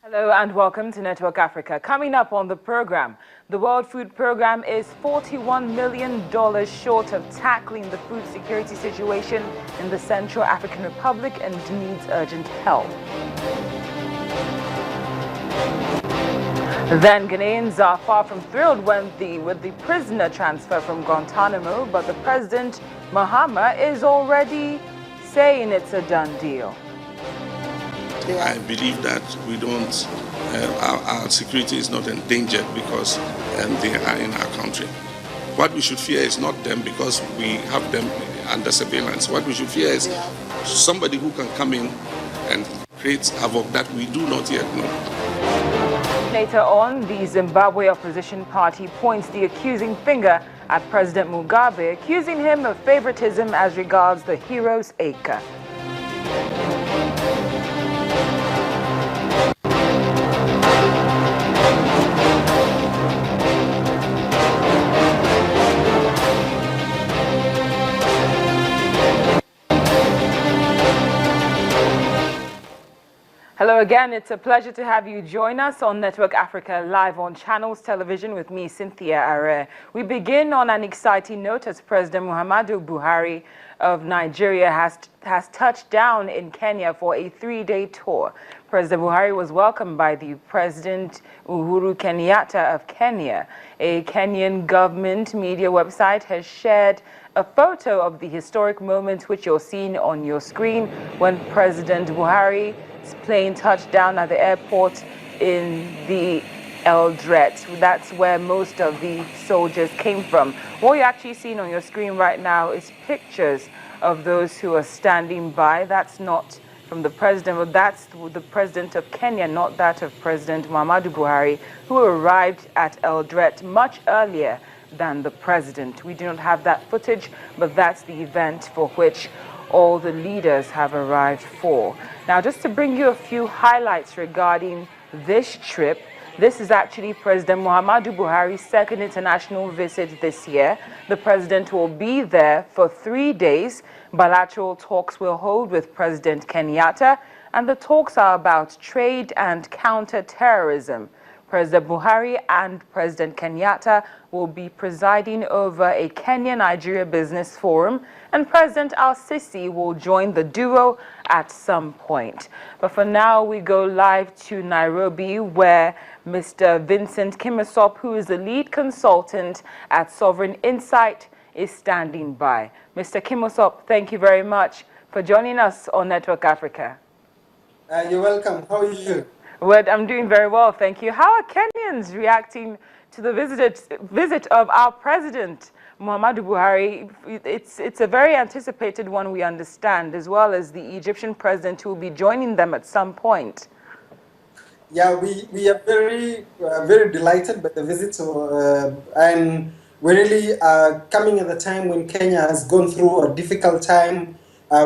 Hello and welcome to Network Africa. Coming up on the program, the World Food Program is $41 million short of tackling the food security situation in the Central African Republic and needs urgent help. Then Ghanaians are far from thrilled with the prisoner transfer from Guantanamo, but the President, Mahama, is already saying it's a done deal. I believe that we don't, our security is not endangered because they are in our country. What we should fear is not them because we have them under surveillance. What we should fear is somebody who can come in and create havoc that we do not yet know. Later on, the Zimbabwe opposition party points the accusing finger at President Mugabe, accusing him of favoritism as regards the Heroes Acre. Hello again, it's a pleasure to have you join us on Network Africa live on Channels Television with me, Cynthia Are. We begin on an exciting note as President Muhammadu Buhari of Nigeria has touched down in Kenya for a 3-day tour. President Buhari was welcomed by the President Uhuru Kenyatta of Kenya. A Kenyan government media website has shared a photo of the historic moment which you're seeing on your screen when President Buhari plane touched down at the airport in the Eldoret. That's where most of the soldiers came from. What you're actually seeing on your screen right now is pictures of those who are standing by. That's not from the president, but that's the president of Kenya, not that of President Muhammadu Buhari, who arrived at Eldoret much earlier than the president. We do not have that footage, but that's the event for which all the leaders have arrived for. Now, just to bring you a few highlights regarding this trip, this is actually President Muhammadu Buhari's second international visit this year. The president will be there for 3 days. Bilateral talks will hold with President Kenyatta, and the talks are about trade and counter-terrorism. President Buhari and President Kenyatta will be presiding over a Kenya-Nigeria business forum, and President Al-Sisi will join the duo at some point. But for now, we go live to Nairobi, where Mr. Vincent Kimosop, who is the lead consultant at Sovereign Insight, is standing by. Mr. Kimosop, thank you very much for joining us on Network Africa. You're welcome. How are you? Well, I'm doing very well, thank you. How are Kenyans reacting to the visit of our president, Muhammadu Buhari? It's a very anticipated one, we understand, as well as the Egyptian president who will be joining them at some point. Yeah, we are very delighted by the visit, and we really are coming at a time when Kenya has gone through a difficult time.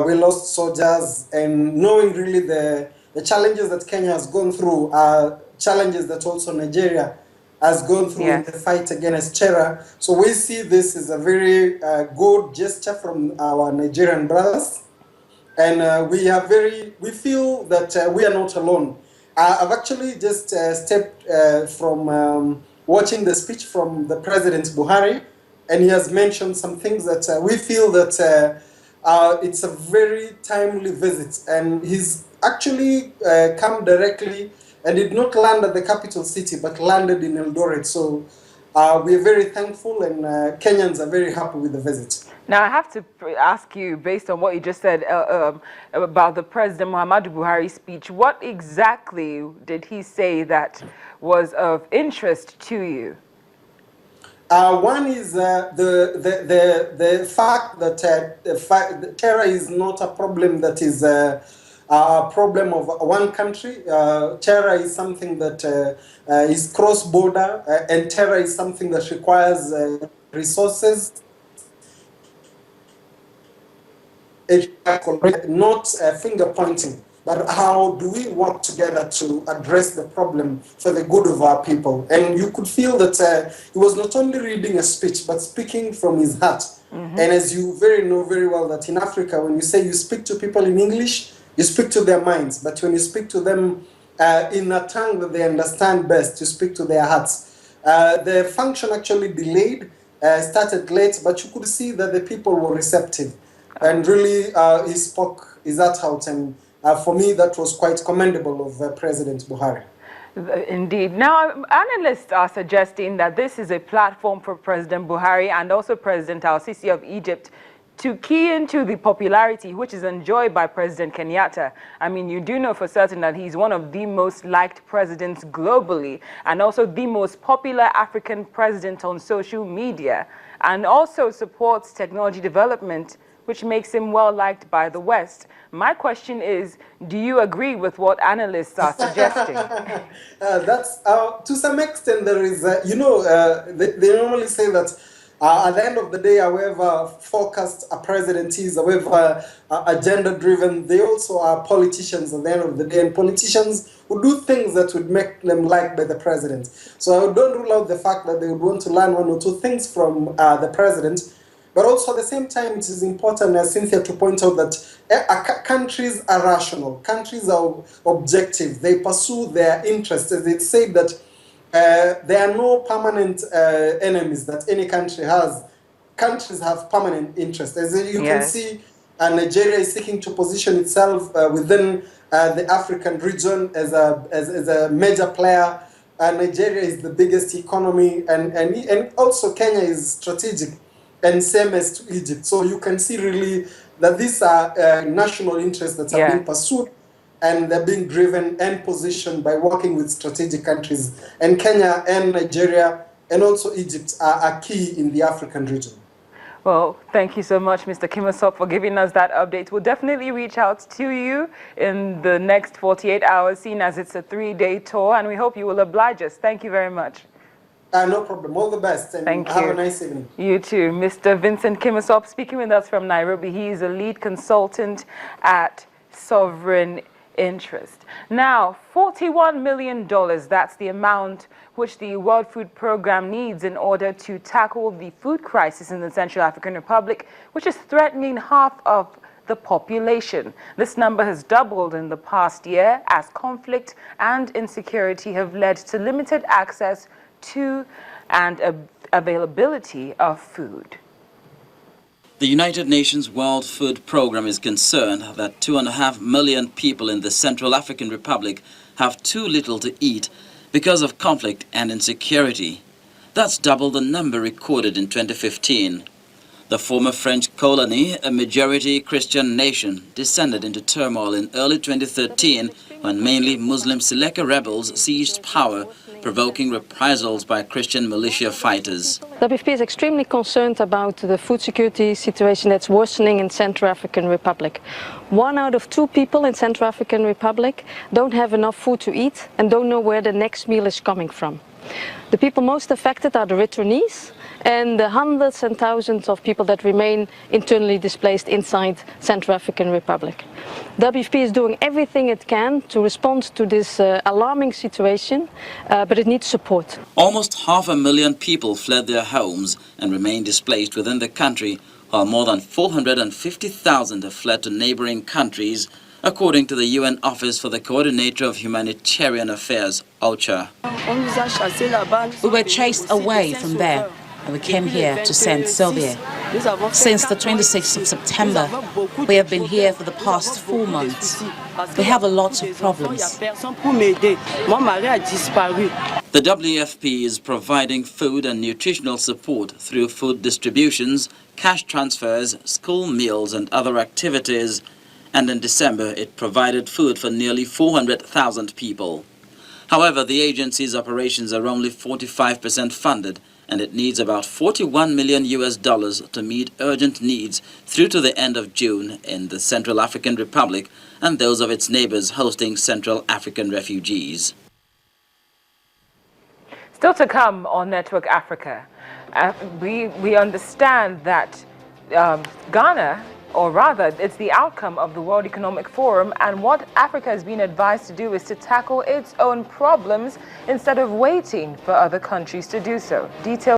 We lost soldiers, and knowing really the challenges that Kenya has gone through are challenges that also Nigeria has gone through in the fight against terror. So we see this as a very good gesture from our Nigerian brothers, and we feel that we are not alone. I've actually just stepped from watching the speech from the President Buhari, and he has mentioned some things that we feel that it's a very timely visit, and he's actually come directly and did not land at the capital city, but landed in Eldoret. So we are very thankful, and Kenyans are very happy with the visit. Now, I have to ask you, based on what you just said about the President Muhammadu Buhari's speech, what exactly did he say that was of interest to you? One is the fact that terror is not a problem that is a problem of one country. Terror is something that is cross-border, and terror is something that requires resources. Not finger pointing, but how do we work together to address the problem for the good of our people? And you could feel that he was not only reading a speech, but speaking from his heart. Mm-hmm. And as you know very well, that in Africa, when you say you speak to people in English, you speak to their minds. But when you speak to them in a tongue that they understand best to speak to their hearts. The function actually delayed, started late, but you could see that the people were receptive. And really, he spoke his heart out. And for me, that was quite commendable of President Buhari. Indeed. Now, analysts are suggesting that this is a platform for President Buhari and also President al-Sisi of Egypt to key into the popularity which is enjoyed by President Kenyatta. I mean, you do know for certain that he's one of the most liked presidents globally and also the most popular African president on social media, and also supports technology development, which makes him well liked by the West. My question is, do you agree with what analysts are suggesting? That's to some extent there is, they normally say that at the end of the day, however focused a president is, however agenda-driven, they also are politicians at the end of the day, and politicians would do things that would make them liked by the president. So I don't rule out the fact that they would want to learn one or two things from the president. But also at the same time, it is important, as Cynthia, to point out that countries are rational, countries are objective, they pursue their interests. As it said that there are no permanent enemies that any country has. Countries have permanent interests. As you can see, Nigeria is seeking to position itself within the African region as a major player. Nigeria is the biggest economy, and also Kenya is strategic, and same as to Egypt. So you can see really that these are national interests that are being pursued, and they're being driven and positioned by working with strategic countries. And Kenya and Nigeria and also Egypt are key in the African region. Well, thank you so much, Mr. Kimosop, for giving us that update. We'll definitely reach out to you in the next 48 hours, seeing as it's a 3-day tour, and we hope you will oblige us. Thank you very much. No problem. All the best, and Thank have you. a nice evening. You too. Mr. Vincent Kimosop speaking with us from Nairobi. He is a lead consultant at Sovereign Interest. Now, $41 million, that's the amount which the World Food Programme needs in order to tackle the food crisis in the Central African Republic, which is threatening half of the population. This number has doubled in the past year as conflict and insecurity have led to limited access to and availability of food. The United Nations World Food Programme is concerned that 2.5 million people in the Central African Republic have too little to eat because of conflict and insecurity. That's double the number recorded in 2015. The former French colony, a majority Christian nation, descended into turmoil in early 2013 when mainly Muslim Seleka rebels seized power, provoking reprisals by Christian militia fighters. The WFP is extremely concerned about the food security situation that's worsening in Central African Republic. 1 out of 2 people in Central African Republic don't have enough food to eat and don't know where the next meal is coming from. The people most affected are the returnees and the hundreds and thousands of people that remain internally displaced inside Central African Republic. WFP is doing everything it can to respond to this alarming situation, but it needs support. Almost 500,000 people fled their homes and remain displaced within the country, while more than 450,000 have fled to neighboring countries, according to the UN Office for the Coordinator of Humanitarian Affairs, OCHA. We were chased away from there, and we came here to St. Sylvia. Since the 26th of September, we have been here for the past 4 months. We have a lot of problems. The WFP is providing food and nutritional support through food distributions, cash transfers, school meals and other activities. And in December, it provided food for nearly 400,000 people. However, the agency's operations are only 45% funded, and it needs about $41 million to meet urgent needs through to the end of June in the Central African Republic and those of its neighbors hosting Central African refugees. Still to come on Network Africa, we understand that Ghana, or rather, it's the outcome of the World Economic Forum, and what Africa has been advised to do is to tackle its own problems instead of waiting for other countries to do so. Details